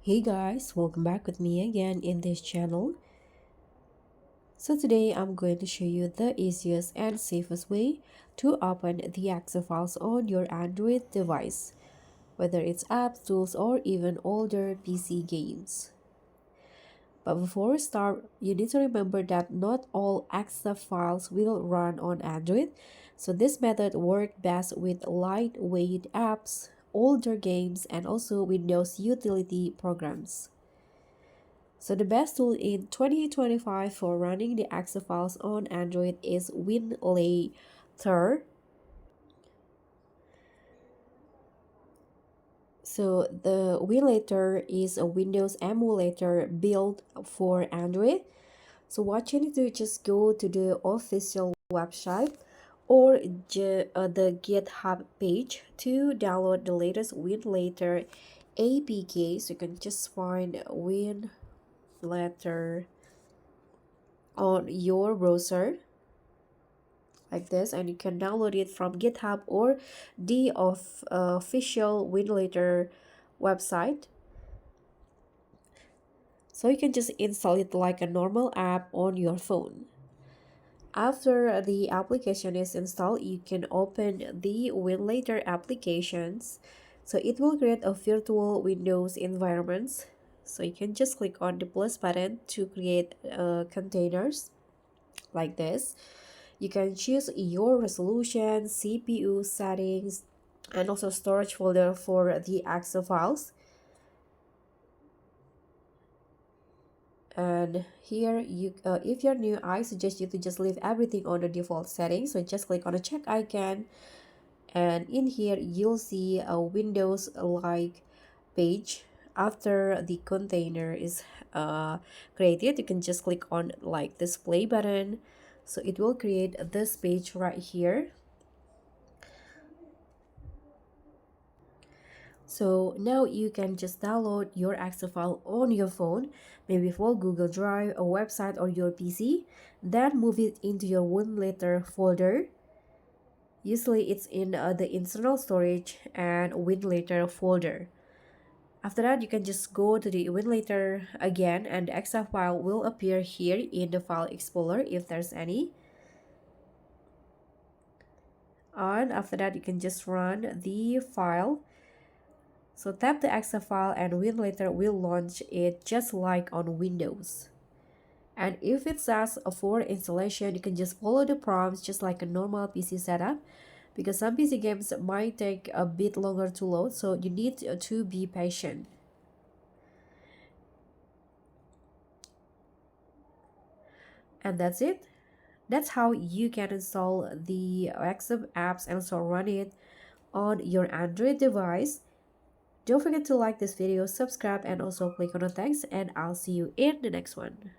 Hey guys, welcome back with me again in this channel. So today I'm going to show you the easiest and safest way to open the EXE files on your Android device, whether it's apps, tools, or even older PC games. But before we start, you need to remember that not all EXE files will run on Android, so this method works best with lightweight apps, older games, and also Windows utility programs. So the best tool in 2025 for running the EXE files on Android is Winlator. So the Winlator is a Windows emulator built for Android. So what you need to just go to the official website or the GitHub page to download the latest Winlator APK. So you can just find Winlator on your browser like this, and you can download it from GitHub or the official Winlator website. So you can just install it like a normal app on your phone. After the application is installed, you can open the Winlator applications. So it will create a virtual Windows environment. So you can just click on the plus button to create containers like this. You can choose your resolution, CPU settings, and also storage folder for the EXE files. And here if you're new, I suggest you to just leave everything on the default settings. So just click on the check icon, and in here you'll see a Windows like page. After the container is created, you can just click on like this play button, so it will create this page right here. So now you can just download your EXE file on your phone, maybe for Google Drive, a website, or your PC. Then move it into your Winlator folder. Usually it's in the internal storage and Winlator folder. After that, you can just go to the Winlator again, and the EXE file will appear here in the file explorer if there's any. And after that, you can just run the file. So tap the EXE file and Winlator will launch it just like on Windows. And if it says for installation, you can just follow the prompts just like a normal PC setup, because some PC games might take a bit longer to load, so you need to be patient. And that's it. That's how you can install the EXE apps and also run it on your Android device. Don't forget to like this video, subscribe, and also click on the thanks, and I'll see you in the next one.